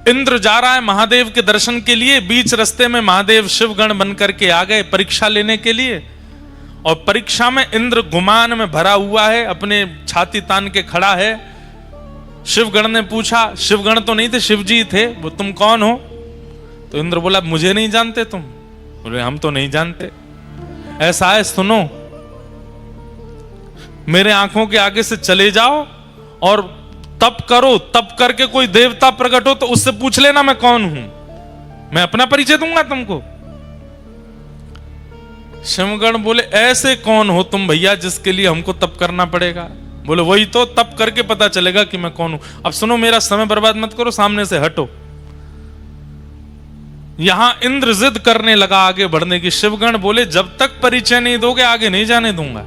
इंद्र जा रहा है महादेव के दर्शन के लिए। बीच रास्ते में महादेव शिवगण बन करके आ गए परीक्षा लेने के लिए। और परीक्षा में इंद्र गुमान में भरा हुआ है, अपने छाती तान के खड़ा है। शिवगण ने पूछा, शिवगण तो नहीं थे, शिवजी थे, वो तुम कौन हो? तो इंद्र बोला, मुझे नहीं जानते तुम? बोले, हम तो नहीं जानते। ऐसा है, सुनो, मेरे आंखों के आगे से चले जाओ और तप करो, तप करके कोई देवता प्रकट हो तो उससे पूछ लेना मैं कौन हूं, मैं अपना परिचय दूंगा तुमको। शिवगण बोले, ऐसे कौन हो तुम भैया जिसके लिए हमको तप करना पड़ेगा? बोले, वही तो, तप करके पता चलेगा कि मैं कौन हूं। अब सुनो, मेरा समय बर्बाद मत करो, सामने से हटो। यहां इंद्र जिद करने लगा आगे बढ़ने की। शिवगण बोले, जब तक परिचय नहीं दोगे आगे नहीं जाने दूंगा।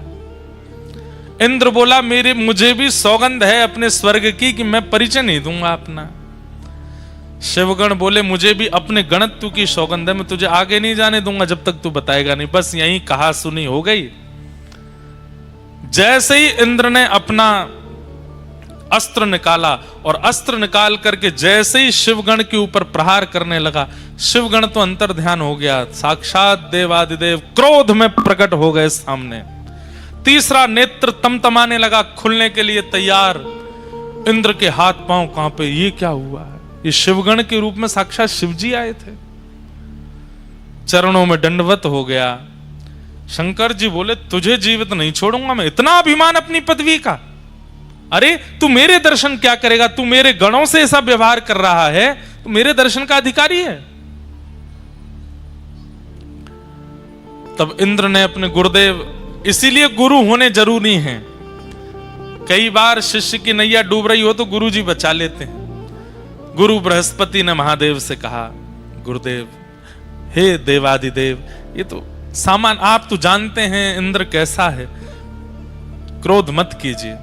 इंद्र बोला, मुझे भी सौगंध है अपने स्वर्ग की कि मैं परिचय नहीं दूंगा अपना। शिवगण बोले, मुझे भी अपने गणत्व की सौगंध है, मैं तुझे आगे नहीं जाने दूंगा जब तक तू बताएगा नहीं। बस यहीं कहा सुनी हो गई। जैसे ही इंद्र ने अपना अस्त्र निकाला और अस्त्र निकाल करके जैसे ही शिवगण के ऊपर प्रहार करने लगा, शिवगण तो अंतर्ध्यान हो गया, साक्षात देवादिदेव क्रोध में प्रकट हो गए सामने। तीसरा नेत्र तमतमाने लगा, खुलने के लिए तैयार। इंद्र के हाथ पांव कांपे, ये क्या हुआ है? ये शिवगण के रूप में साक्षात शिवजी आए थे। चरणों में दंडवत हो गया। शंकर जी बोले, तुझे जीवित नहीं छोड़ूंगा मैं, इतना अभिमान अपनी पदवी का? अरे तू मेरे दर्शन क्या करेगा? तू मेरे गणों से ऐसा व्यवहार कर रहा है, तू मेरे दर्शन का अधिकारी है। तब इंद्र ने अपने गुरुदेव, इसीलिए गुरु होने जरूरी हैं। कई बार शिष्य की नैया डूब रही हो तो गुरु जी बचा लेते हैं। गुरु बृहस्पति ने महादेव से कहा, गुरुदेव, हे देवादिदेव, ये तो सामान, आप तो जानते हैं इंद्र कैसा है, क्रोध मत कीजिए।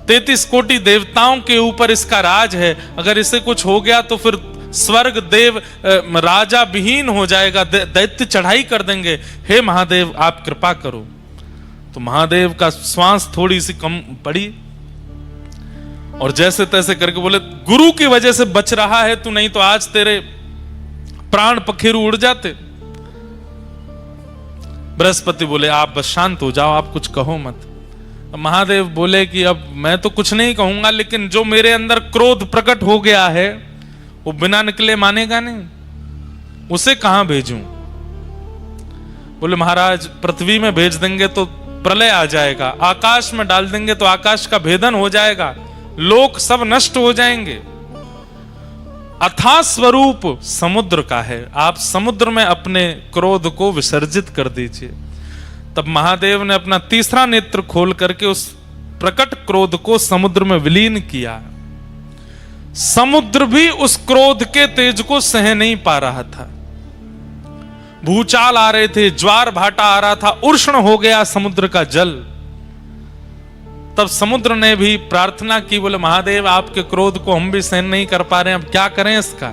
33 कोटि देवताओं के ऊपर इसका राज है, अगर इसे कुछ हो गया तो फिर स्वर्ग देव राजा विहीन हो जाएगा, दैत्य चढ़ाई कर देंगे। हे महादेव, आप कृपा करो। तो महादेव का श्वास थोड़ी सी कम पड़ी और जैसे तैसे करके बोले, गुरु की वजह से बच रहा है तू, नहीं तो आज तेरे प्राण पखेरु उड़ जाते। बृहस्पति बोले, आप बस शांत हो जाओ, आप कुछ कहो मत। महादेव बोले कि अब मैं तो कुछ नहीं कहूंगा, लेकिन जो मेरे अंदर क्रोध प्रकट हो गया है वो बिना निकले मानेगा नहीं, उसे कहां भेजूं? बोले, महाराज, पृथ्वी में भेज देंगे तो प्रलय आ जाएगा, आकाश में डाल देंगे तो आकाश का भेदन हो जाएगा, लोक सब नष्ट हो जाएंगे। अथाह स्वरूप समुद्र का है, आप समुद्र में अपने क्रोध को विसर्जित कर दीजिए। तब महादेव ने अपना तीसरा नेत्र खोल करके उस प्रकट क्रोध को समुद्र में विलीन किया। समुद्र भी उस क्रोध के तेज को सह नहीं पा रहा था। भूचाल आ रहे थे, ज्वार भाटा आ रहा था, उष्ण हो गया समुद्र का जल। तब समुद्र ने भी प्रार्थना की, बोले, महादेव, आपके क्रोध को हम भी सहन नहीं कर पा रहे हैं, अब क्या करें इसका?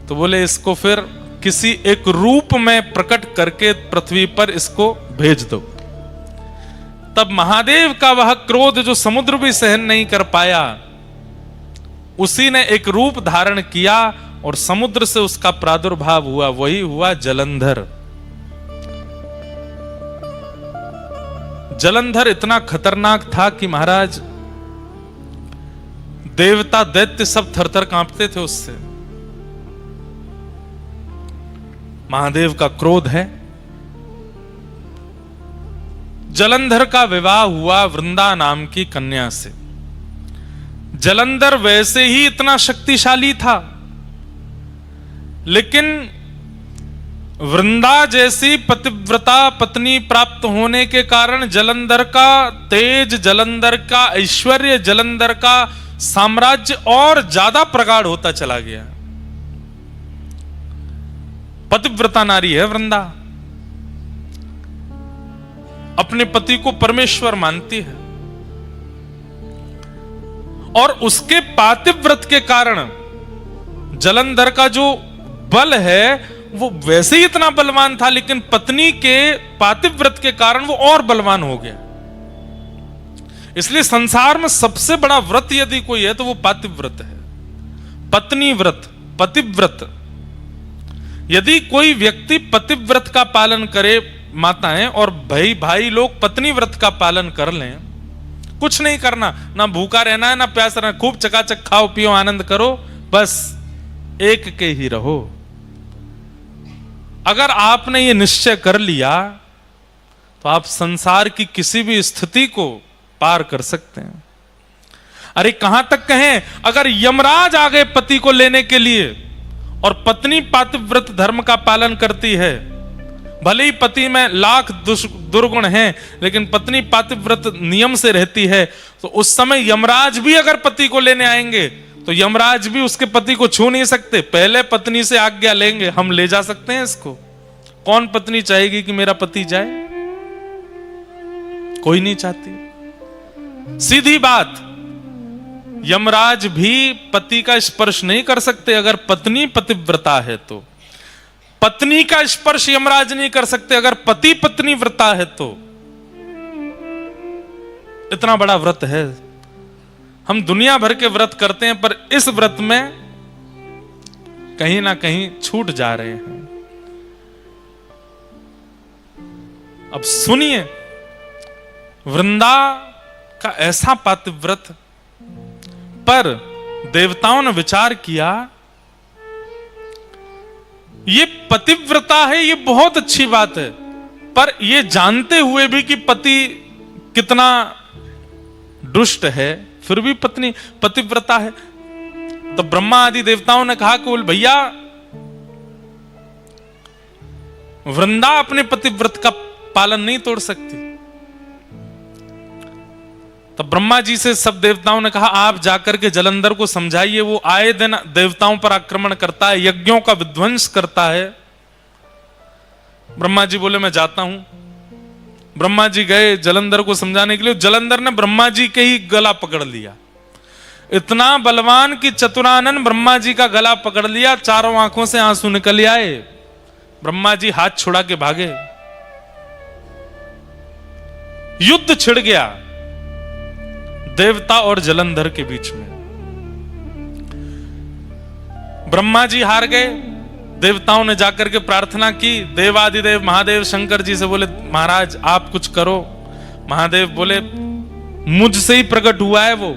तो बोले, इसको फिर किसी एक रूप में प्रकट करके पृथ्वी पर इसको भेज दो। तब महादेव का वह क्रोध जो समुद्र भी सहन नहीं कर पाया, उसी ने एक रूप धारण किया और समुद्र से उसका प्रादुर्भाव हुआ, वही हुआ जलंधर। जलंधर इतना खतरनाक था कि महाराज, देवता दैत्य सब थरथर कांपते थे उससे। महादेव का क्रोध है। जलंधर का विवाह हुआ वृंदा नाम की कन्या से। जलंधर वैसे ही इतना शक्तिशाली था, लेकिन वृंदा जैसी पतिव्रता पत्नी प्राप्त होने के कारण जलंधर का तेज, जलंधर का ऐश्वर्य, जलंधर का साम्राज्य और ज्यादा प्रगाढ़ होता चला गया। पतिव्रता नारी है वृंदा, अपने पति को परमेश्वर मानती है और उसके पातिव्रत के कारण जलंधर का जो बल है वो वैसे ही इतना बलवान था, लेकिन पत्नी के पातिव्रत के कारण वो और बलवान हो गया। इसलिए संसार में सबसे बड़ा व्रत यदि कोई है तो वो पातिव्रत है। पत्नी व्रत, पतिव्रत। यदि कोई व्यक्ति पतिव्रत का पालन करे, माताएं और भाई लोग पत्नी व्रत का पालन कर लें, कुछ नहीं करना, ना भूखा रहना है ना प्यास रहना, खूब चकाचक खाओ पियो आनंद करो, बस एक के ही रहो। अगर आपने ये निश्चय कर लिया तो आप संसार की किसी भी स्थिति को पार कर सकते हैं। अरे कहां तक कहें, अगर यमराज आ गए पति को लेने के लिए और पत्नी पातिव्रत धर्म का पालन करती है, भले ही पति में लाख दुर्गुण हैं, लेकिन पत्नी पातिव्रत नियम से रहती है, तो उस समय यमराज भी अगर पति को लेने आएंगे तो यमराज भी उसके पति को छू नहीं सकते, पहले पत्नी से आज्ञा लेंगे। हम ले जा सकते हैं इसको? कौन पत्नी चाहेगी कि मेरा पति जाए? कोई नहीं चाहती। सीधी बात, यमराज भी पति का स्पर्श नहीं कर सकते अगर पत्नी पतिव्रता है तो। पत्नी का स्पर्श यमराज नहीं कर सकते अगर पति पत्नी व्रता है तो। इतना बड़ा व्रत है। हम दुनिया भर के व्रत करते हैं, पर इस व्रत में कहीं ना कहीं छूट जा रहे हैं। अब सुनिए, वृंदा का ऐसा पातिव्रत, पर देवताओं ने विचार किया ये पतिव्रता है, ये बहुत अच्छी बात है, पर ये जानते हुए भी कि पति कितना दुष्ट है, फिर भी पत्नी पतिव्रता है। तो ब्रह्मा आदि देवताओं ने कहा कि भैया वृंदा अपने पतिव्रत का पालन नहीं तोड़ सकती। तो ब्रह्मा जी से सब देवताओं ने कहा आप जाकर के जलंधर को समझाइए, वो आए दिन देवताओं पर आक्रमण करता है, यज्ञों का विध्वंस करता है। ब्रह्मा जी बोले मैं जाता हूं। ब्रह्मा जी गए जलंधर को समझाने के लिए। जलंधर ने ब्रह्मा जी के ही गला पकड़ लिया। इतना बलवान कि चतुरानन ब्रह्मा जी का गला पकड़ लिया, चारों आंखों से आंसू निकल आए। ब्रह्मा जी हाथ छुड़ा के भागे, युद्ध छिड़ गया देवता और जलंधर के बीच में। ब्रह्मा जी हार गए। देवताओं ने जाकर के प्रार्थना की, देवादिदेव महादेव शंकर जी से बोले महाराज आप कुछ करो। महादेव बोले मुझसे ही प्रकट हुआ है वो,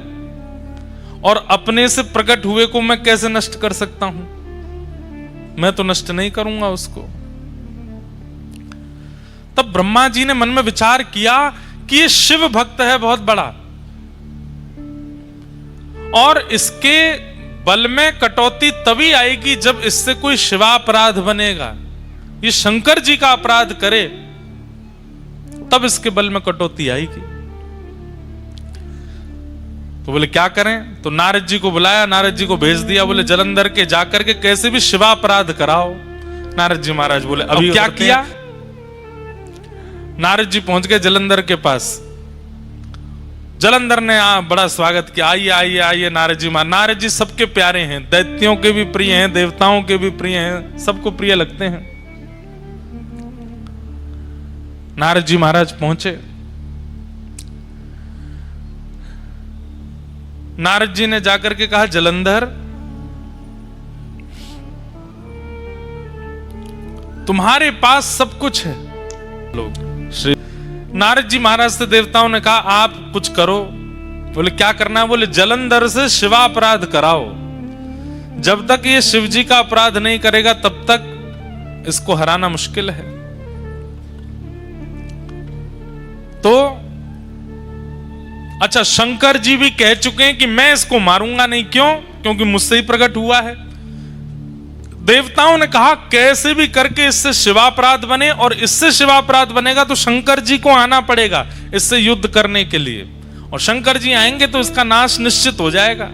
और अपने से प्रकट हुए को मैं कैसे नष्ट कर सकता हूं? मैं तो नष्ट नहीं करूंगा उसको। तब ब्रह्मा जी ने मन में विचार किया कि ये शिव भक्त है बहुत बड़ा, और इसके बल में कटौती तभी आएगी जब इससे कोई शिवापराध बनेगा। ये शंकर जी का अपराध करे तब इसके बल में कटौती आएगी। तो बोले क्या करें? तो नारद जी को बुलाया, नारद जी को भेज दिया। बोले जलंधर के जाकर के कैसे भी शिवापराध कराओ। नारद जी महाराज बोले अभी क्या किया? नारद जी पहुंच गए जलंधर के पास। जलंधर ने बड़ा स्वागत किया, आइए आइए आइए नारद जी। नारद जी सबके प्यारे हैं, दैत्यों के भी प्रिय हैं, देवताओं के भी प्रिय हैं, सबको प्रिय लगते हैं। नारद जी महाराज पहुंचे। नारद जी ने जाकर के कहा जलंधर तुम्हारे पास सब कुछ है। लोग श्री नारद जी महाराज से देवताओं ने कहा आप कुछ करो। बोले क्या करना है? बोले जलंधर से शिवापराध कराओ। जब तक ये शिव जी का अपराध नहीं करेगा तब तक इसको हराना मुश्किल है। तो अच्छा, शंकर जी भी कह चुके हैं कि मैं इसको मारूंगा नहीं। क्यों? क्योंकि मुझसे ही प्रकट हुआ है। देवताओं ने कहा कैसे भी करके इससे शिवापराध बने, और इससे शिवापराध बनेगा तो शंकर जी को आना पड़ेगा इससे युद्ध करने के लिए, और शंकर जी आएंगे तो इसका नाश निश्चित हो जाएगा।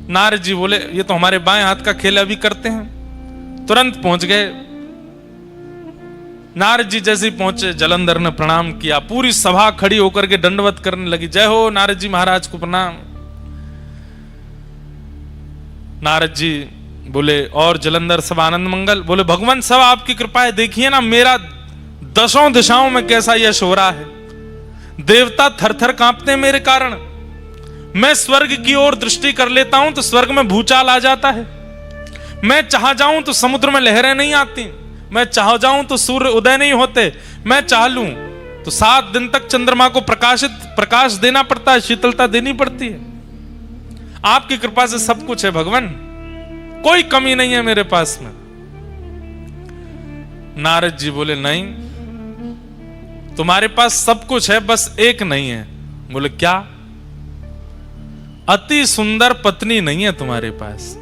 नारद जी बोले ये तो हमारे बाएं हाथ का खेल, अभी करते हैं। तुरंत पहुंच गए। नारद जी जैसे ही पहुंचे जलंधर ने प्रणाम किया। पूरी सभा खड़ी होकर के दंडवत करने लगी, जय हो नारद जी महाराज को प्रणाम। नारद जी बोले और जलंधर सब आनंद मंगल। बोले भगवान सब आपकी कृपा है, देखिए ना मेरा दशों दिशाओं में कैसा यश हो रहा है। देवता थर थर कांपते हैं मेरे कारण। मैं स्वर्ग की ओर दृष्टि कर लेता हूं तो स्वर्ग में भूचाल आ जाता है। मैं चाह जाऊं तो समुद्र में लहरें नहीं आती। मैं चाह जाऊं तो सूर्य उदय नहीं होते। मैं चाह लूं तो 7 दिन तक चंद्रमा को प्रकाश देना पड़ता है, शीतलता देनी पड़ती है। आपकी कृपा से सब कुछ है भगवान, कोई कमी नहीं है मेरे पास में। नारद जी बोले नहीं, तुम्हारे पास सब कुछ है, बस एक नहीं है। बोले क्या? अति सुंदर पत्नी नहीं है तुम्हारे पास।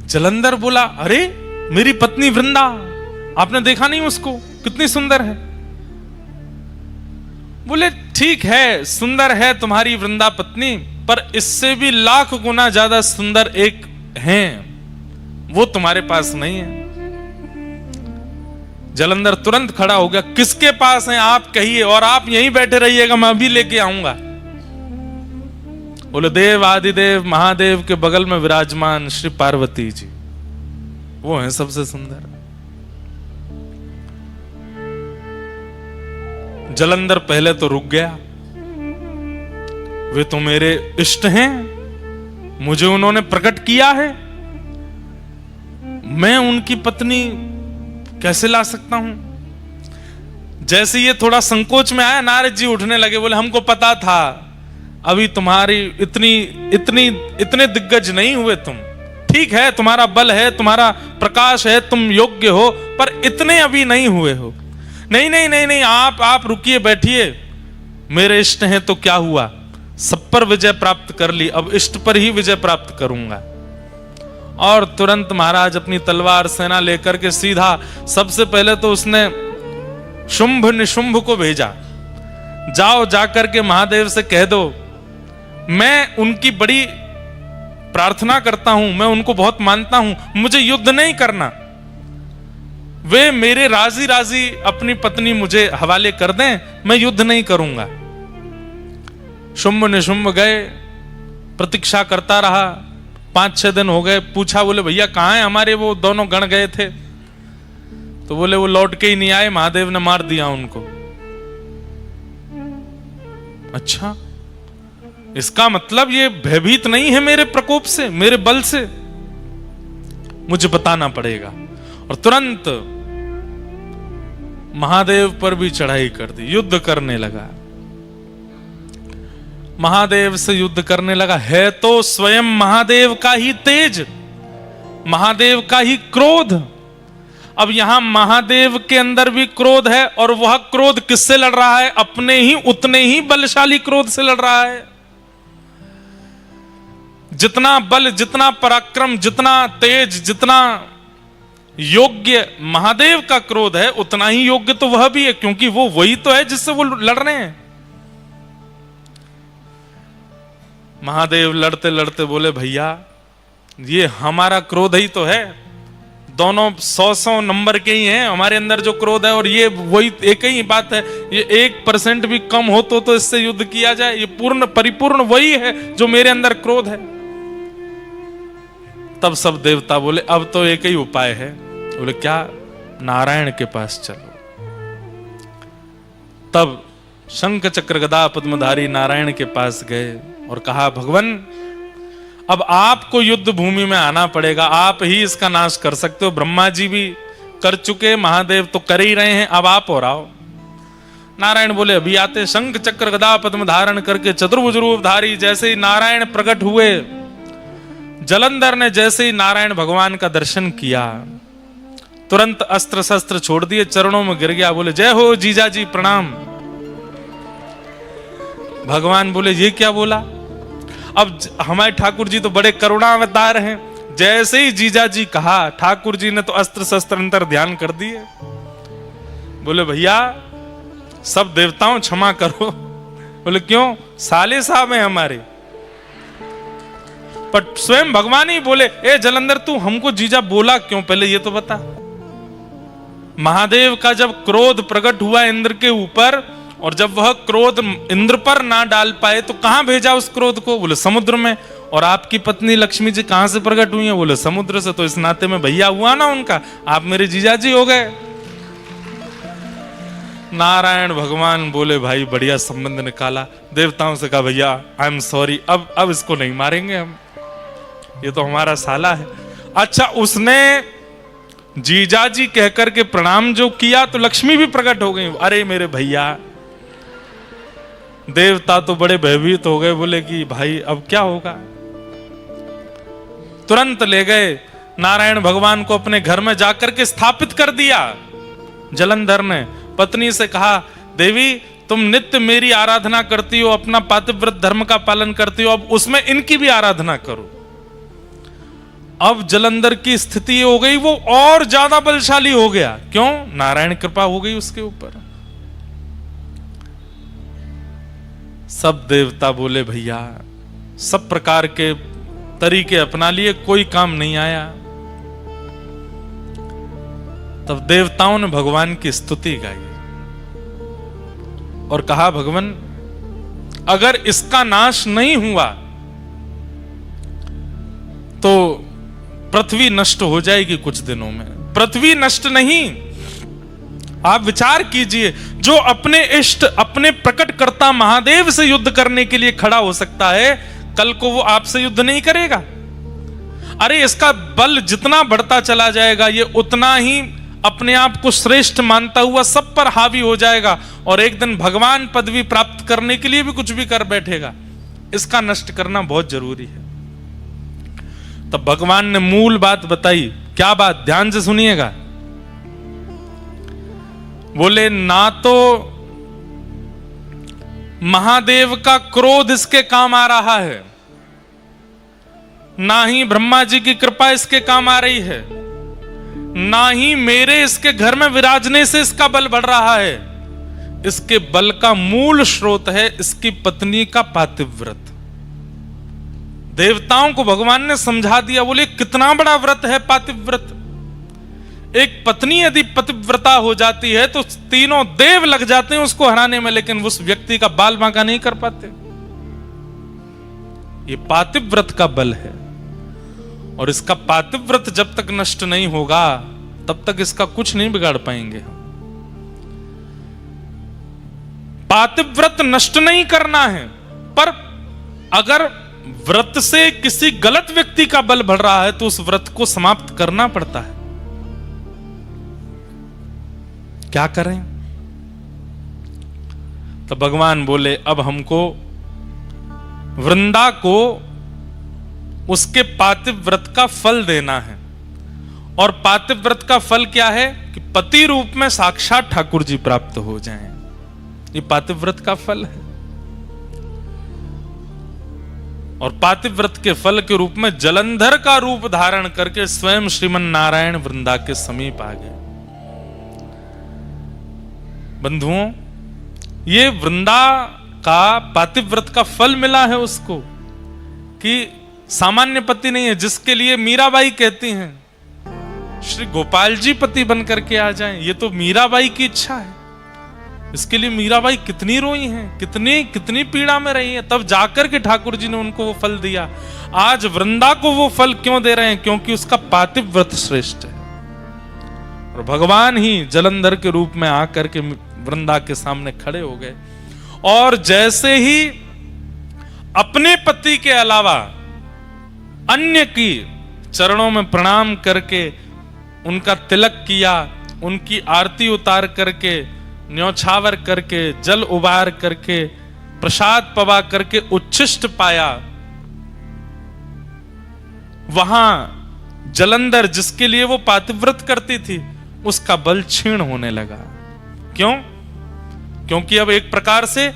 जलंधर बोला, अरे मेरी पत्नी वृंदा, आपने देखा नहीं उसको, कितनी सुंदर है। बोले ठीक है, सुंदर है तुम्हारी वृंदा पत्नी, पर इससे भी लाख गुना ज्यादा सुंदर एक है, वो तुम्हारे पास नहीं है। जलंधर तुरंत खड़ा हो गया, किसके पास है आप कहिए, और आप यहीं बैठे रहिएगा, मैं अभी लेके आऊंगा। बोले देव आदिदेव महादेव के बगल में विराजमान श्री पार्वती जी, वो हैं सबसे सुंदर। जलंधर पहले तो रुक गया, वे तो मेरे इष्ट हैं, मुझे उन्होंने प्रकट किया है, मैं उनकी पत्नी कैसे ला सकता हूं। जैसे ये थोड़ा संकोच में आया, नारद जी उठने लगे, बोले हमको पता था अभी तुम्हारी इतने दिग्गज नहीं हुए तुम। ठीक है, तुम्हारा बल है, तुम्हारा प्रकाश है, तुम योग्य हो, पर इतने अभी नहीं हुए हो। नहीं नहीं नहीं नहीं, आप रुकिए, बैठिए, मेरे इष्ट हैं तो क्या हुआ, सब पर विजय प्राप्त कर ली, अब इष्ट पर ही विजय प्राप्त करूंगा। और तुरंत महाराज अपनी तलवार सेना लेकर के सीधा, सबसे पहले तो उसने शुंभ निशुंभ को भेजा, जाओ जाकर के महादेव से कह दो मैं उनकी बड़ी प्रार्थना करता हूं, मैं उनको बहुत मानता हूं, मुझे युद्ध नहीं करना, वे मेरे राजी राजी अपनी पत्नी मुझे हवाले कर दें, मैं युद्ध नहीं करूंगा। शुंभ निशुंभ गए, प्रतीक्षा करता रहा, 5-6 दिन हो गए। पूछा, बोले भैया कहां है हमारे वो दोनों गण गए थे? तो बोले वो लौट के ही नहीं आए, महादेव ने मार दिया उनको। अच्छा, इसका मतलब ये भयभीत नहीं है मेरे प्रकोप से, मेरे बल से, मुझे बताना पड़ेगा। और तुरंत महादेव पर भी चढ़ाई कर दी, युद्ध करने लगा, महादेव से युद्ध करने लगा। है तो स्वयं महादेव का ही तेज, महादेव का ही क्रोध। अब यहां महादेव के अंदर भी क्रोध है, और वह क्रोध किससे लड़ रहा है? अपने ही उतने ही बलशाली क्रोध से लड़ रहा है। जितना बल, जितना पराक्रम, जितना तेज, जितना योग्य महादेव का क्रोध है, उतना ही योग्य तो वह भी है, क्योंकि वो वही तो है जिससे वो लड़ रहे हैं। महादेव लड़ते लड़ते बोले भैया ये हमारा क्रोध ही तो है, दोनों 100 नंबर के ही हैं, हमारे अंदर जो क्रोध है और ये वही एक ही बात है, ये 1% भी कम हो तो इससे युद्ध किया जाए, ये पूर्ण परिपूर्ण वही है जो मेरे अंदर क्रोध है। तब सब देवता बोले अब तो एक ही उपाय है। बोले क्या? नारायण के पास चलो। तब शंख चक्र गदा पद्मधारी नारायण के पास गए और कहा भगवान अब आपको युद्ध भूमि में आना पड़ेगा, आप ही इसका नाश कर सकते हो, ब्रह्मा जी भी कर चुके, महादेव तो कर ही रहे हैं, अब आप और आओ। नारायण बोले अभी आते। शंख चक्र गदा पद्म धारण करके चतुर्भुज रूप धारी जैसे ही नारायण प्रकट हुए, जलंधर ने जैसे ही नारायण भगवान का दर्शन किया, तुरंत अस्त्र शस्त्र छोड़ दिए, चरणों में गिर गया, बोले जय हो जीजा जी प्रणाम। भगवान बोले ये क्या बोला? अब हमारे ठाकुर जी तो बड़े करुणावतार हैं, जैसे ही जीजा जी कहा ठाकुर जी ने तो अस्त्र शस्त्र अंतर ध्यान कर दिए। बोले भैया सब देवताओं क्षमा करो। बोले क्यों? साले साहब हैं हमारे। पर स्वयं भगवान ही बोले ए जलंधर तू हमको जीजा बोला क्यों, पहले ये तो बता। महादेव का जब क्रोध प्रकट हुआ इंद्र के ऊपर, और जब वह क्रोध इंद्र पर ना डाल पाए तो कहां भेजा उस क्रोध को? बोले समुद्र में। और आपकी पत्नी लक्ष्मी जी कहां से प्रकट हुई है? बोले समुद्र से। तो इस नाते में भैया हुआ ना उनका, आप मेरे जीजा जी हो गए। नारायण भगवान बोले भाई बढ़िया संबंध निकाला। देवताओं से कहा भैया आई एम सॉरी, अब इसको नहीं मारेंगे हम, ये तो हमारा साला है। अच्छा, उसने जीजाजी कहकर के प्रणाम जो किया तो लक्ष्मी भी प्रकट हो गई। अरे मेरे भैया, देवता तो बड़े भयभीत हो गए, बोले कि भाई अब क्या होगा। तुरंत ले गए नारायण भगवान को अपने घर में जाकर के स्थापित कर दिया। जलंधर ने पत्नी से कहा देवी तुम नित्य मेरी आराधना करती हो, अपना पातिव्रत धर्म का पालन करती हो, अब उसमें इनकी भी आराधना करो। अब जलंधर की स्थिति हो गई वो और ज्यादा बलशाली हो गया। क्यों? नारायण कृपा हो गई उसके ऊपर। सब देवता बोले भैया, सब प्रकार के तरीके अपना लिए, कोई काम नहीं आया। तब देवताओं ने भगवान की स्तुति गाई और कहा भगवान अगर इसका नाश नहीं हुआ तो पृथ्वी नष्ट हो जाएगी कुछ दिनों में। पृथ्वी नष्ट नहीं, आप विचार कीजिए, जो अपने इष्ट अपने प्रकटकर्ता महादेव से युद्ध करने के लिए खड़ा हो सकता है, कल को वो आपसे युद्ध नहीं करेगा। अरे इसका बल जितना बढ़ता चला जाएगा, ये उतना ही अपने आप को श्रेष्ठ मानता हुआ सब पर हावी हो जाएगा और एक दिन भगवान पदवी प्राप्त करने के लिए भी कुछ भी कर बैठेगा। इसका नष्ट करना बहुत जरूरी है। तब भगवान ने मूल बात बताई। क्या बात? ध्यान से सुनिएगा। बोले ना तो महादेव का क्रोध इसके काम आ रहा है, ना ही ब्रह्मा जी की कृपा इसके काम आ रही है, ना ही मेरे इसके घर में विराजने से इसका बल बढ़ रहा है। इसके बल का मूल स्रोत है इसकी पत्नी का पातिव्रत। देवताओं को भगवान ने समझा दिया। बोले कितना बड़ा व्रत है पातिव्रत। एक पत्नी यदि पतिव्रता हो जाती है तो तीनों देव लग जाते हैं उसको हराने में, लेकिन उस व्यक्ति का बाल बांका नहीं कर पाते। ये पातिव्रत का बल है और इसका पातिव्रत जब तक नष्ट नहीं होगा तब तक इसका कुछ नहीं बिगाड़ पाएंगे हम। पातिव्रत नष्ट नहीं करना है, पर अगर व्रत से किसी गलत व्यक्ति का बल बढ़ रहा है तो उस व्रत को समाप्त करना पड़ता है। क्या करें? तो भगवान बोले अब हमको वृंदा को उसके पातिव्रत का फल देना है। और पातिव्रत का फल क्या है? कि पति रूप में साक्षात ठाकुर जी प्राप्त हो जाएं। ये पातिव्रत का फल है। और पातिव्रत के फल के रूप में जलंधर का रूप धारण करके स्वयं श्रीमन नारायण वृंदा के समीप आ गए। बंधुओं, ये वृंदा का पातिव्रत का फल मिला है उसको, कि सामान्य पति नहीं है जिसके लिए मीराबाई कहती हैं श्री गोपाल जी पति बन करके आ जाएं। ये तो मीराबाई की इच्छा है। इसके लिए मीराबाई कितनी रोई हैं, कितनी पीड़ा में रही हैं, तब जाकर के ठाकुर जी ने उनको वो फल दिया। आज वृंदा को वो फल क्यों दे रहे हैं? क्योंकि उसका पातिव्रत श्रेष्ठ है। और भगवान ही जलंधर के रूप में आकर के वृंदा के सामने खड़े हो गए और जैसे ही अपने पति के अलावा अन्य की चरणों में प्रणाम करके उनका तिलक किया, उनकी आरती उतार करके, न्योछावर करके, जल उबार करके, प्रसाद पवा करके उच्छिष्ट पाया, वहां जलंधर जिसके लिए वो पातिव्रत करती थी उसका बल क्षीण होने लगा। क्यों? क्योंकि अब एक प्रकार से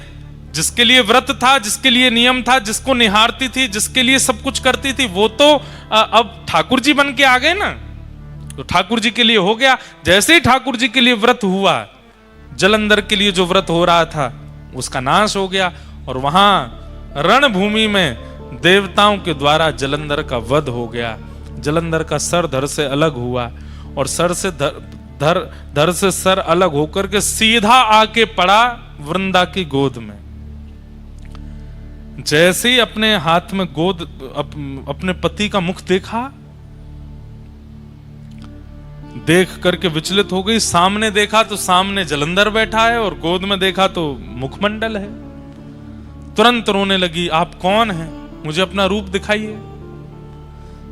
जिसके लिए व्रत था, जिसके लिए नियम था, जिसको निहारती थी, जिसके लिए सब कुछ करती थी, वो तो अब ठाकुर जी बन के आ गए ना, तो ठाकुर जी के लिए हो गया। जैसे ही ठाकुर जी के लिए व्रत हुआ, जलंधर के लिए जो व्रत हो रहा था उसका नाश हो गया और वहां रणभूमि में देवताओं के द्वारा जलंधर का वध हो गया। जलंधर का सर धड़ से अलग हुआ और सर से धड़ से सर अलग होकर के सीधा आके पड़ा वृंदा की गोद में। जैसे ही अपने हाथ में अपने पति का मुख देखा, देख करके विचलित हो गई। सामने देखा तो सामने जलंधर बैठा है और गोद में देखा तो मुखमंडल है। तुरंत रोने लगी, आप कौन हैं? मुझे अपना रूप दिखाइए।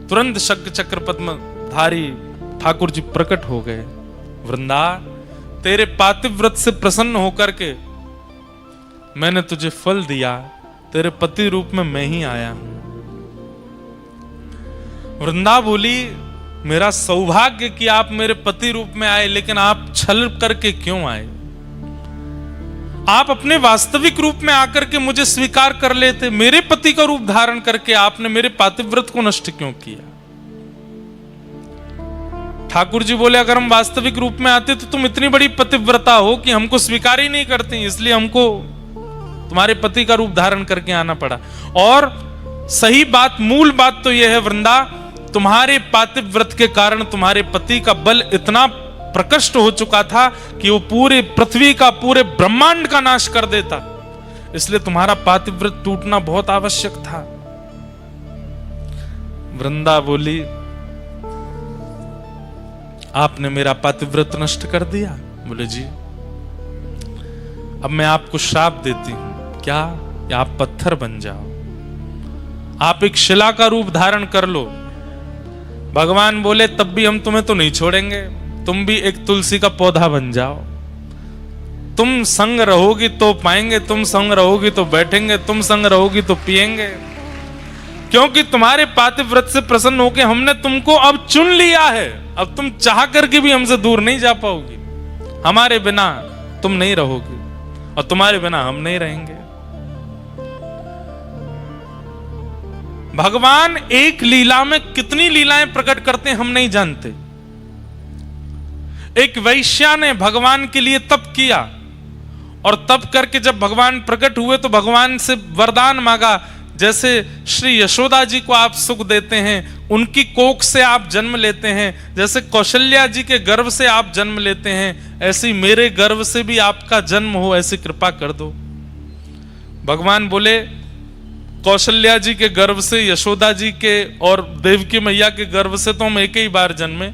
तुरंत शंख चक्र पद्मधारी ठाकुर जी प्रकट हो गए। वृंदा, तेरे पातिव्रत से प्रसन्न होकर के मैंने तुझे फल दिया, तेरे पति रूप में मैं ही आया हूं। वृंदा बोली, मेरा सौभाग्य कि आप मेरे पति रूप में आए, लेकिन आप छल करके क्यों आए? आप अपने वास्तविक रूप में आकर के मुझे स्वीकार कर लेते। मेरे पति का रूप धारण करके आपने मेरे पातिव्रत को नष्ट क्यों किया? ठाकुर जी बोले, अगर हम वास्तविक रूप में आते तो तुम इतनी बड़ी पतिव्रता हो कि हमको स्वीकार ही नहीं करती, इसलिए हमको तुम्हारे पति का रूप धारण करके आना पड़ा। और सही बात, मूल बात तो यह है वृंदा, तुम्हारे पातिव्रत के कारण तुम्हारे पति का बल इतना प्रकट हो चुका था कि वो पूरे पृथ्वी का, पूरे ब्रह्मांड का नाश कर देता, इसलिए तुम्हारा पातिव्रत टूटना बहुत आवश्यक था। वृंदा बोली, आपने मेरा पातिव्रत नष्ट कर दिया। बोले जी, अब मैं आपको श्राप देती हूं। क्या? या आप पत्थर बन जाओ, आप एक शिला का रूप धारण कर लो। भगवान बोले, तब भी हम तुम्हें तो नहीं छोड़ेंगे, तुम भी एक तुलसी का पौधा बन जाओ। तुम संग रहोगी तो पाएंगे, तुम संग रहोगी तो बैठेंगे, तुम संग रहोगी तो पिएंगे, क्योंकि तुम्हारे पातिव्रत से प्रसन्न होकर हमने तुमको अब चुन लिया है। अब तुम चाह करके भी हमसे दूर नहीं जा पाओगी। हमारे बिना तुम नहीं रहोगी और तुम्हारे बिना हम नहीं रहेंगे। भगवान एक लीला में कितनी लीलाएं प्रकट करते हैं हम नहीं जानते। एक वैश्या ने भगवान के लिए तप किया और तप करके जब भगवान प्रकट हुए तो भगवान से वरदान मांगा, जैसे श्री यशोदा जी को आप सुख देते हैं, उनकी कोख से आप जन्म लेते हैं, जैसे कौशल्या जी के गर्भ से आप जन्म लेते हैं, ऐसी मेरे गर्भ से भी आपका जन्म हो, ऐसी कृपा कर दो। भगवान बोले, कौशल्या जी के गर्भ से, यशोदा जी के और देवकी मैया के गर्भ से तो हम एक ही बार जन्मे,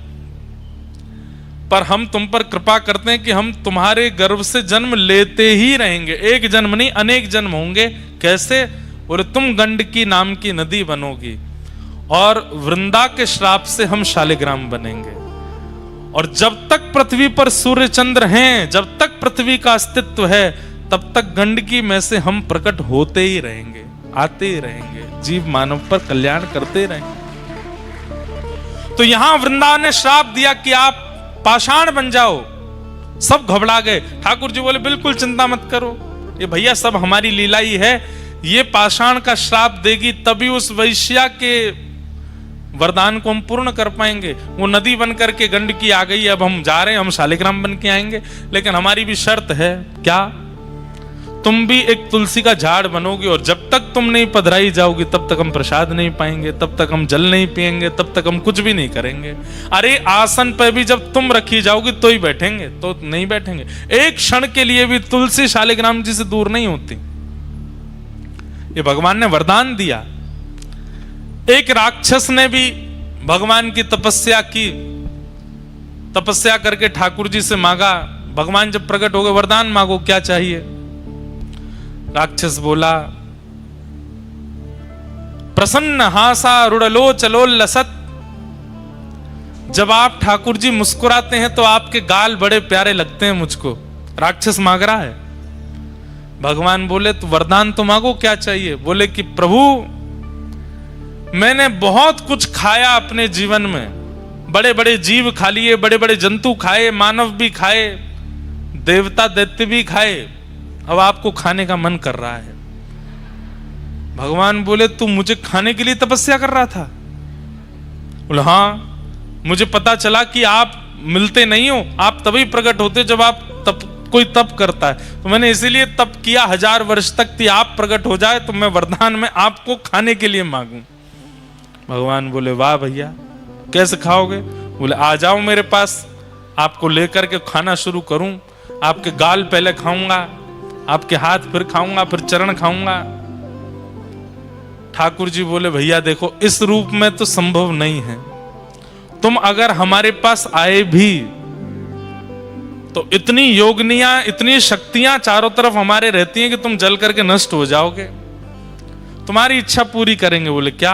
पर हम तुम पर कृपा करते हैं कि हम तुम्हारे गर्भ से जन्म लेते ही रहेंगे। एक जन्म नहीं, अनेक जन्म होंगे। कैसे? बोले, तुम गंडकी नाम की नदी बनोगी और वृंदा के श्राप से हम शालिग्राम बनेंगे। और जब तक पृथ्वी पर सूर्य चंद्र हैं, जब तक पृथ्वी का अस्तित्व है, तब तक गंडकी में से हम प्रकट होते ही रहेंगे, आते ही रहेंगे, जीव मानव पर कल्याण करते रहेंगे। तो यहां वृंदा ने श्राप दिया कि आप पाषाण बन जाओ। सब घबरा गए। ठाकुर जी बोले, बिल्कुल चिंता मत करो, ये भैया सब हमारी लीला ही है। ये पाषाण का श्राप देगी तभी उस वैश्या के वरदान को हम पूर्ण कर पाएंगे। वो नदी बन करके गंडकी आ गई, अब हम जा रहे हैं, हम शालिग्राम बन के आएंगे, लेकिन हमारी भी शर्त है। क्या? तुम भी एक तुलसी का झाड़ बनोगे और जब तक तुम नहीं पधराई जाओगी तब तक हम प्रसाद नहीं पाएंगे, तब तक हम जल नहीं पिएंगे, तब तक हम कुछ भी नहीं करेंगे। अरे आसन पे भी जब तुम रखी जाओगी तो ही बैठेंगे, तो नहीं बैठेंगे। एक क्षण के लिए भी तुलसी शालिग्राम जी से दूर नहीं होती। ये भगवान ने वरदान दिया। एक राक्षस ने भी भगवान की तपस्या की, तपस्या करके ठाकुर जी से मांगा। भगवान जब प्रकट हो गए, वरदान मांगो, क्या चाहिए? राक्षस बोला, प्रसन्न हासा रुड़लो चलो लसत। जब आप ठाकुर जी मुस्कुराते हैं तो आपके गाल बड़े प्यारे लगते हैं मुझको। राक्षस मांग रहा है। भगवान बोले, तो वरदान तो मांगो, क्या चाहिए? बोले कि प्रभु, मैंने बहुत कुछ खाया अपने जीवन में, बड़े बड़े जीव खा लिए, बड़े बड़े जंतु खाए, मानव भी खाए, देवता दैत्य भी खाए, अब आपको खाने का मन कर रहा है। भगवान बोले, तू मुझे खाने के लिए तपस्या कर रहा था? बोले, हाँ, मुझे पता चला कि आप मिलते नहीं हो, आप तभी प्रकट होते जब आप कोई तप करता है, तो मैंने इसीलिए तप किया 1000 वर्ष तक कि आप प्रकट हो जाए तो मैं वरदान में आपको खाने के लिए मांगूं। भगवान बोले, वाह भैया, कैसे खाओगे? बोले, आ जाओ मेरे पास, आपको लेकर के खाना शुरू करूं। आपके गाल पहले खाऊंगा, आपके हाथ फिर खाऊंगा, फिर चरण खाऊंगा। ठाकुर जी बोले, भैया देखो, इस रूप में तो संभव नहीं है, तुम अगर हमारे पास आए भी तो इतनी योगनियां, इतनी शक्तियां चारों तरफ हमारे रहती हैं कि तुम जल करके नष्ट हो जाओगे। तुम्हारी इच्छा पूरी करेंगे। बोले क्या?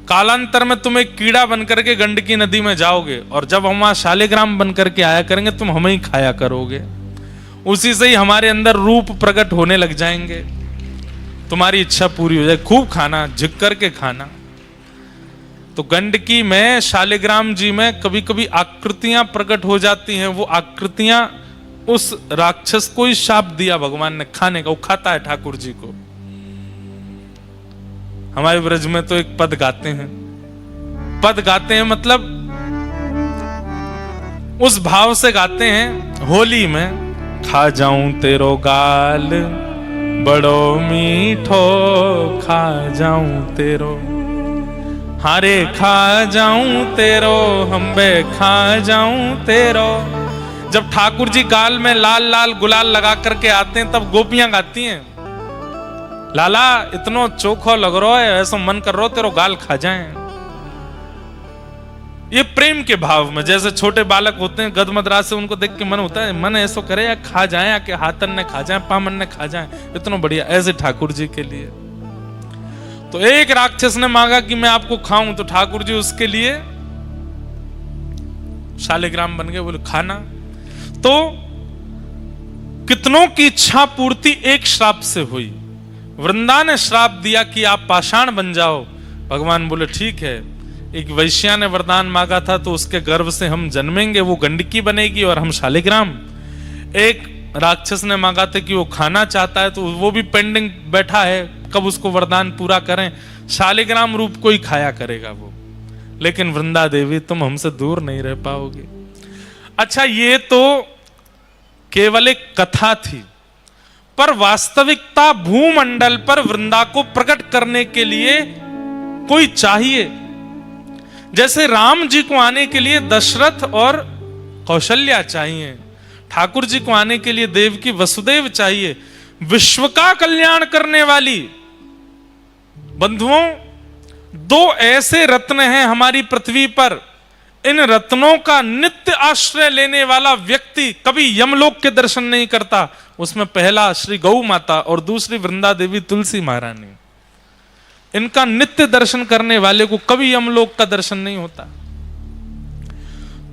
कालांतर में तुम एक कीड़ा बनकर के गंडकी नदी में जाओगे और जब हम वहां शालिग्राम बनकर के आया करेंगे तुम हमें ही खाया करोगे। उसी से ही हमारे अंदर रूप प्रकट होने लग जाएंगे। तुम्हारी इच्छा पूरी हो जाए। खूब खाना, झिक करके खाना। तो गंडकी में, शालिग्राम जी में कभी कभी आकृतियां प्रकट हो जाती हैं। वो आकृतियां उस राक्षस को ही शाप दिया भगवान ने खाने का। वो खाता है ठाकुर जी को। हमारे ब्रज में तो एक पद गाते हैं। पद गाते हैं मतलब उस भाव से गाते हैं। होली में खा जाऊं तेरो गाल बड़ो मीठो, खा जाऊं तेरो, हारे खा जाऊं तेरो, हम्बे खा जाऊं तेरो। जब ठाकुर जी गाल में लाल लाल गुलाल लगा करके आते हैं तब गोपियां गाती हैं, लाला इतनो चोखो लग रहा है, ऐसा मन कर रहा तेरो गाल खा जाएं। ये प्रेम के भाव में, जैसे छोटे बालक होते हैं गदमदरा से उनको देख के मन होता है, मन ऐसा करे या खा जाए, या कि हाथन ने खा जाए, पामन ने खा जाए, इतना बढ़िया। ऐसे ठाकुर जी के लिए तो एक राक्षस ने मांगा कि मैं आपको खाऊं, तो ठाकुर जी उसके लिए शालिग्राम बन गए। बोले खाना। तो कितनों की इच्छा पूर्ति एक श्राप से हुई। वृंदा ने श्राप दिया कि आप पाषाण बन जाओ। भगवान बोले ठीक है। एक वैश्या ने वरदान मांगा था तो उसके गर्भ से हम जन्मेंगे, वो गंडकी बनेगी और हम शालिग्राम। एक राक्षस ने मांगा था कि वो खाना चाहता है तो वो भी पेंडिंग बैठा है, कब उसको वरदान पूरा करें। शालिग्राम रूप को ही खाया करेगा वो। लेकिन वृंदा देवी तुम हमसे दूर नहीं रह पाओगे। अच्छा, ये तो केवल एक कथा थी, पर वास्तविकता भूमंडल पर वृंदा को प्रकट करने के लिए कोई चाहिए। जैसे राम जी को आने के लिए दशरथ और कौशल्या चाहिए, ठाकुर जी को आने के लिए देवकी वसुदेव चाहिए। विश्व का कल्याण करने वाली बंधुओं, दो ऐसे रत्न हैं हमारी पृथ्वी पर। इन रत्नों का नित्य आश्रय लेने वाला व्यक्ति कभी यमलोक के दर्शन नहीं करता। उसमें पहला श्री गौ माता और दूसरी वृंदा देवी तुलसी महारानी। इनका नित्य दर्शन करने वाले को कभी यमलोक का दर्शन नहीं होता।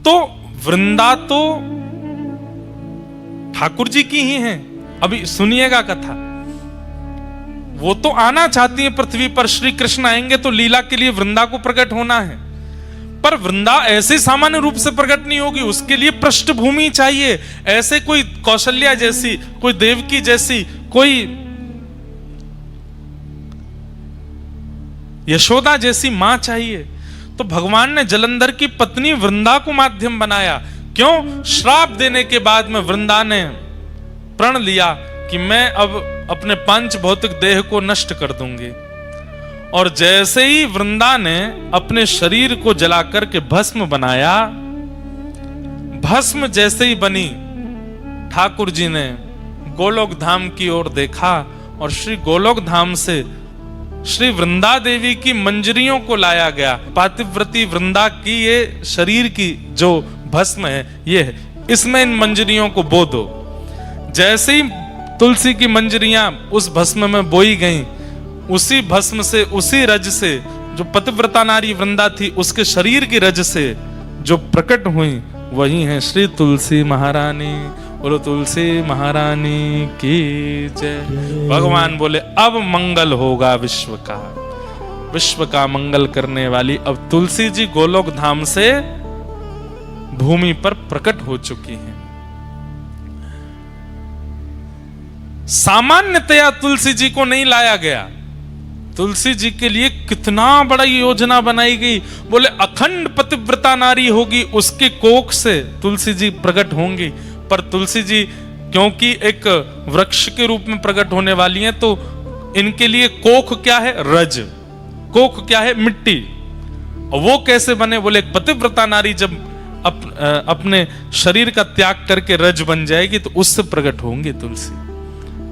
तो वृंदा तो ठाकुर जी की ही हैं। अभी सुनिएगा कथा। वो तो आना चाहती है पृथ्वी पर। श्री कृष्ण आएंगे तो लीला के लिए वृंदा को प्रकट होना है, पर वृंदा ऐसे सामान्य रूप से प्रकट नहीं होगी। उसके लिए पृष्ठभूमि चाहिए। ऐसे कोई कौशल्या जैसी, कोई देवकी जैसी, कोई यशोदा जैसी मां चाहिए। तो भगवान ने जलंधर की पत्नी वृंदा को माध्यम बनाया। क्यों? श्राप देने के बाद में वृंदा ने प्रण लिया कि मैं अब अपने पंच भौतिक देह को नष्ट कर दूंगी। और जैसे ही वृंदा ने अपने शरीर को जलाकर के भस्म बनाया, भस्म जैसे ही बनी, ठाकुर जी ने गोलोक धाम की ओर देखा और श्री गोलोक धाम से श्री वृंदा देवी की मंजरियों को लाया गया। पातिव्रती वृंदा की ये शरीर की जो भस्म है ये है, इसमें इन मंजरियों को बो दो। जैसे ही तुलसी की मंजरियां उस भस्म में बोई गईं, उसी भस्म से, उसी रज से जो पतिव्रता नारी वृंदा थी, उसके शरीर की रज से जो प्रकट हुई वही है श्री तुलसी महारानी। बोलो तुलसी महारानी की जय। भगवान बोले अब मंगल होगा विश्व का, विश्व का मंगल करने वाली अब तुलसी जी गोलोक धाम से भूमि पर प्रकट हो चुकी हैं। सामान्यतया तुलसी जी को नहीं लाया गया। तुलसी जी के लिए कितना बड़ा योजना बनाई गई। बोले अखंड पतिव्रता नारी होगी, उसके कोख से तुलसी जी प्रकट होंगी। पर तुलसी जी क्योंकि एक वृक्ष के रूप में प्रकट होने वाली हैं, तो इनके लिए कोख क्या है? रज। कोख क्या है? मिट्टी। और वो कैसे बने? बोले एक पतिव्रता नारी जब अपने शरीर का त्याग करके रज बन जाएगी तो उससे प्रकट होंगी तुलसी।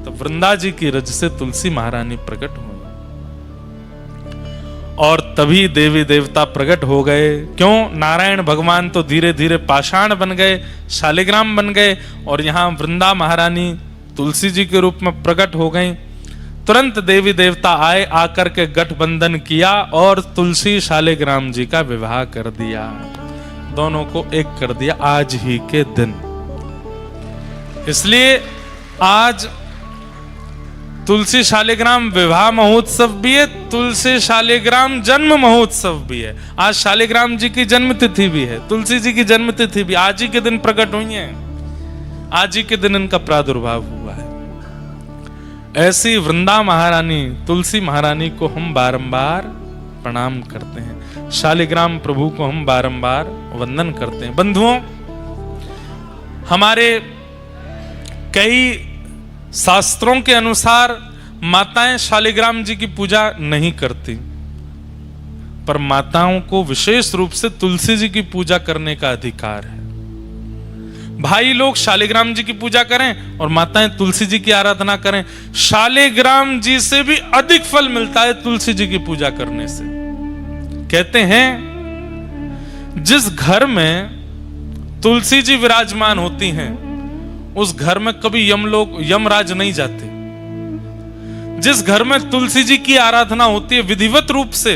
तो वृंदा जी की रज से तुलसी महारानी प्रकट हुई। और तभी देवी देवता प्रकट हो गए। क्यों? नारायण भगवान तो धीरे धीरे पाषाण बन गए, शालिग्राम बन गए, और यहाँ वृंदा महारानी तुलसी जी के रूप में प्रकट हो गई। तुरंत देवी देवता आए, आकर के गठबंधन किया और तुलसी शालिग्राम जी का विवाह कर दिया, दोनों को एक कर दिया आज ही के दिन। इसलिए आज तुलसी शालिग्राम विवाह महोत्सव भी है, तुलसी शालिग्राम जन्म महोत्सव भी है। आज शालिग्राम जी की जन्म तिथि भी है, तुलसी जी की जन्म तिथि भी आज ही के दिन प्रकट हुई है, आज ही के दिन इनका प्रादुर्भाव हुआ है। ऐसी वृंदा महारानी तुलसी महारानी को हम बारंबार प्रणाम करते हैं, शालिग्राम प्रभु को हम बारंबार वंदन करते हैं। बंधुओं, हमारे कई शास्त्रों के अनुसार माताएं शालिग्राम जी की पूजा नहीं करती, पर माताओं को विशेष रूप से तुलसी जी की पूजा करने का अधिकार है। भाई लोग शालिग्राम जी की पूजा करें और माताएं तुलसी जी की आराधना करें। शालिग्राम जी से भी अधिक फल मिलता है तुलसी जी की पूजा करने से। कहते हैं जिस घर में तुलसी जी विराजमान होती हैं उस घर में कभी यमराज नहीं जाते। जिस घर में तुलसी जी की आराधना होती है विधिवत रूप से,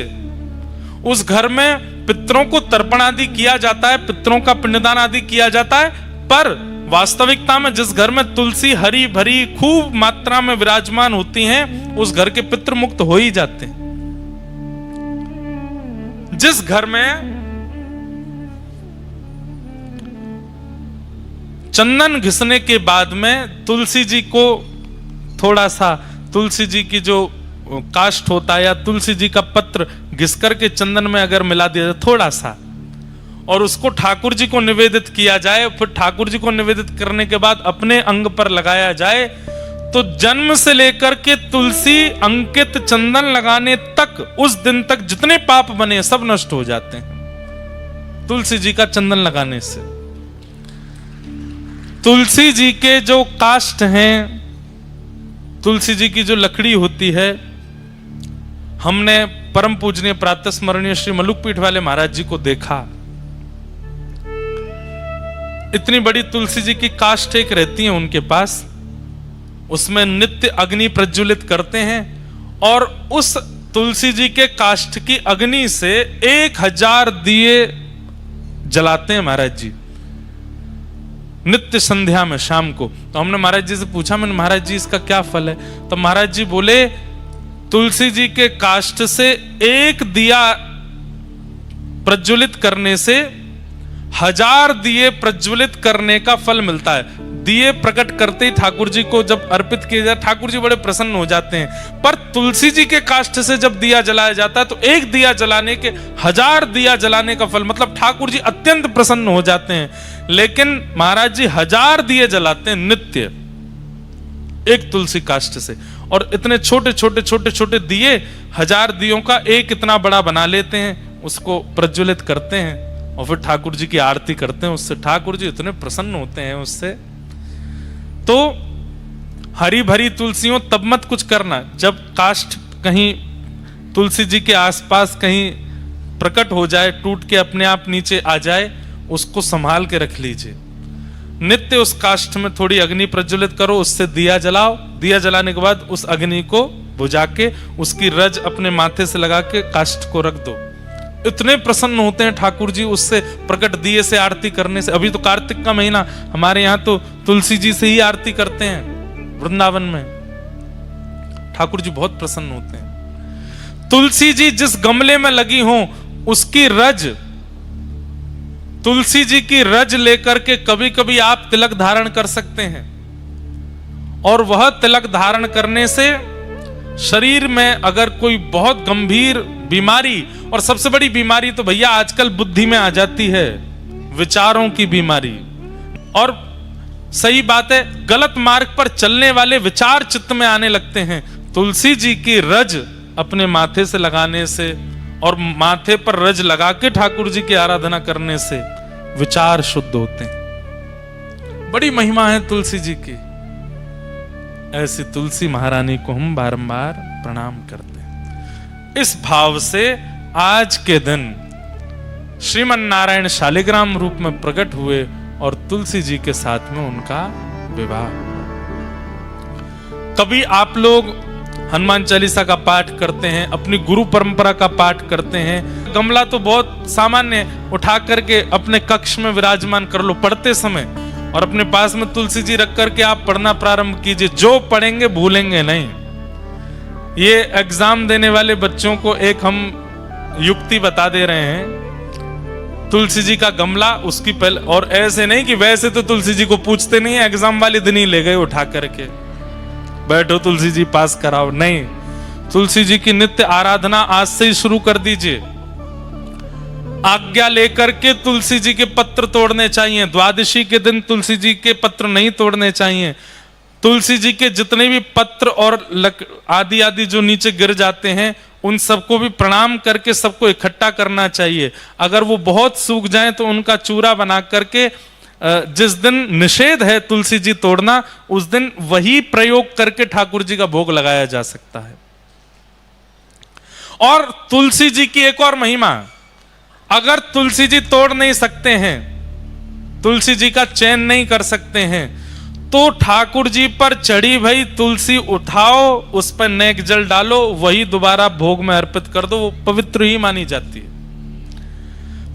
उस घर में पितरों को तर्पण आदि किया जाता है, पितरों का पिंडदान आदि किया जाता है। पर वास्तविकता में जिस घर में तुलसी हरी भरी खूब मात्रा में विराजमान होती हैं, उस घर के पितृ मुक्त हो ही जाते हैं। जिस घर में चंदन घिसने के बाद में तुलसी जी को थोड़ा सा, तुलसी जी की जो काष्ठ होता है या तुलसी जी का पत्र घिस करके चंदन में अगर मिला दिया जाए थोड़ा सा, और उसको ठाकुर जी को निवेदित किया जाए, फिर ठाकुर जी को निवेदित करने के बाद अपने अंग पर लगाया जाए, तो जन्म से लेकर के तुलसी अंकित चंदन लगाने तक, उस दिन तक जितने पाप बने सब नष्ट हो जाते हैं तुलसी जी का चंदन लगाने से। तुलसी जी के जो काष्ठ हैं, तुलसी जी की जो लकड़ी होती है, हमने परम पूजनीय प्रातः स्मरणीय श्री मलुकपीठ वाले महाराज जी को देखा। इतनी बड़ी तुलसी जी की काष्ठ एक रहती है उनके पास, उसमें नित्य अग्नि प्रज्वलित करते हैं, और उस तुलसी जी के काष्ठ की अग्नि से 1000 दिए जलाते हैं महाराज जी नित्य संध्या में शाम को। तो हमने महाराज जी से पूछा, मैंने महाराज जी इसका क्या फल है? तो महाराज जी बोले तुलसी जी के काष्ठ से एक दिया प्रज्वलित करने से 1000 दिए प्रज्वलित करने का फल मिलता है। दिए प्रकट करते ही ठाकुर जी को जब अर्पित किए जाए, ठाकुर जी बड़े प्रसन्न हो जाते हैं। पर तुलसी जी के काष्ठ से जब दिया जलाया जाता है तो एक दिया जलाने के 1000 दिया जलाने का फल, मतलब ठाकुर जी अत्यंत प्रसन्न हो जाते हैं। लेकिन महाराज जी 1000 दिए जलाते हैं नित्य एक तुलसी काष्ठ से, और इतने छोटे छोटे छोटे छोटे दिए 1000 दियों का एक इतना बड़ा बना लेते हैं, उसको प्रज्वलित करते हैं और फिर ठाकुर जी की आरती करते हैं उससे। ठाकुर जी इतने प्रसन्न होते हैं उससे। तो हरी भरी तुलसियों तब मत कुछ करना जब काष्ठ कहीं तुलसी जी के आसपास कहीं प्रकट हो जाए, टूट के अपने आप नीचे आ जाए, उसको संभाल के रख लीजिए। नित्य उस काष्ठ में थोड़ी अग्नि प्रज्वलित करो, उससे दिया जलाओ। दिया जलाने के बाद उस अग्नि को बुझा के उसकी रज अपने माथे से लगा के काष्ठ को रख दो। इतने प्रसन्न होते हैं ठाकुर जी उससे प्रकट दिए से आरती करने से। अभी तो कार्तिक का महीना, हमारे यहाँ तो तुलसी जी से ही आरती करते हैं वृंदावन में। ठाकुर जी बहुत प्रसन्न होते हैं। तुलसी जी जिस गमले में लगी हो उसकी रज, तुलसी जी की रज लेकर के कभी कभी आप तिलक धारण कर सकते हैं, और वह तिलक धारण करने से शरीर में अगर कोई बहुत गंभीर बीमारी, और सबसे बड़ी बीमारी तो भैया आजकल बुद्धि में आ जाती है, विचारों की बीमारी, और सही बात है गलत मार्ग पर चलने वाले विचार चित्त में आने लगते हैं। तुलसी जी की रज अपने माथे से लगाने से और माथे पर रज लगा के ठाकुर जी की आराधना करने से विचार शुद्ध होते हैं। बड़ी महिमा है तुलसी जी की। ऐसी तुलसी महारानी को हम बारंबार प्रणाम करते हैं। इस भाव से आज के दिन श्रीमन नारायण शालिग्राम रूप में प्रकट हुए और तुलसी जी के साथ में उनका विवाह। कभी आप लोग हनुमान चालीसा का पाठ करते हैं, अपनी गुरु परंपरा का पाठ करते हैं, गमला तो बहुत सामान्य, उठा करके अपने कक्ष में विराजमान कर लो पढ़ते समय, और अपने पास में तुलसी जी रख करके आप पढ़ना प्रारंभ कीजिए। जो पढ़ेंगे भूलेंगे नहीं। ये एग्जाम देने वाले बच्चों को एक हम युक्ति बता दे रहे हैं। तुलसी जी का गमला उसकी पहले, और ऐसे नहीं कि वैसे तो तुलसी जी को पूछते नहीं है, एग्जाम वाले दिन ही ले गए उठा करके, बैठो तुलसी जी पास कराओ। नहीं, तुलसी जी की नित्य आराधना आज से ही शुरू कर दीजिए। आज्ञा लेकर के तुलसी जी के पत्र तोड़ने चाहिए। द्वादशी के दिन तुलसी जी के पत्र नहीं तोड़ने चाहिए। तुलसी जी के जितने भी पत्र और आदि आदि जो नीचे गिर जाते हैं, उन सबको भी प्रणाम करके सबको इकट्ठा करना चाहिए। अगर वो बहुत सूख जाएं तो उनका चूरा बना करके, जिस दिन निषेध है तुलसी जी तोड़ना, उस दिन वही प्रयोग करके ठाकुर जी का भोग लगाया जा सकता है। और तुलसी जी की एक और महिमा, अगर तुलसी जी तोड़ नहीं सकते हैं, तुलसी जी का चयन नहीं कर सकते हैं, तो ठाकुर जी पर चढ़ी भई तुलसी उठाओ, उस पर नेक जल डालो, वही दोबारा भोग में अर्पित कर दो, वो पवित्र ही मानी जाती है।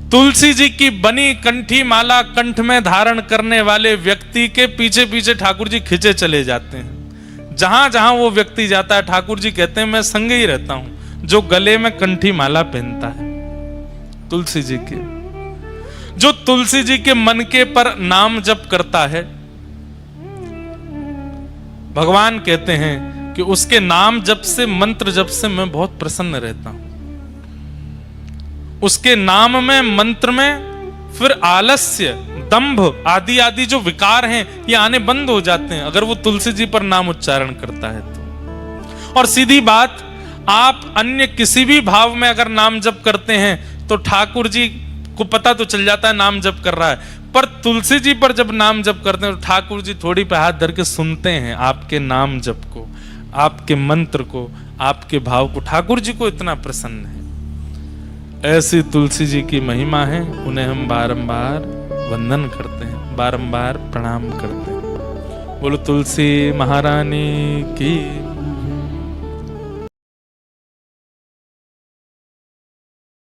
तुलसी जी की बनी कंठी माला कंठ में धारण करने वाले व्यक्ति के पीछे पीछे ठाकुर जी खिंचे चले जाते हैं। जहां जहां वो व्यक्ति जाता है, ठाकुर जी कहते हैं मैं संग ही रहता हूं। जो गले में कंठी माला पहनता है तुलसी जी के, जो तुलसी जी के मन के पर नाम जप करता है, भगवान कहते हैं कि उसके नाम जप से, मंत्र जप से मैं बहुत प्रसन्न रहता हूं। उसके नाम में, मंत्र में फिर आलस्य, दंभ आदि आदि जो विकार हैं, ये आने बंद हो जाते हैं अगर वो तुलसी जी पर नाम उच्चारण करता है तो। और सीधी बात, आप अन्य किसी भी भाव में अगर नाम जप करते हैं तो ठाकुर जी को पता तो चल जाता है नाम जप कर रहा है, पर तुलसी जी पर जब नाम जप करते हैं तो ठाकुर जी थोड़ी पे हाथ धर के सुनते हैं आपके नाम जप को, आपके मंत्र को, आपके भाव को। ठाकुर जी को इतना प्रसन्न है। ऐसी तुलसी जी की महिमा है, उन्हें हम बारंबार वंदन करते हैं, बारंबार प्रणाम करते हैं। बोलो तुलसी महारानी की।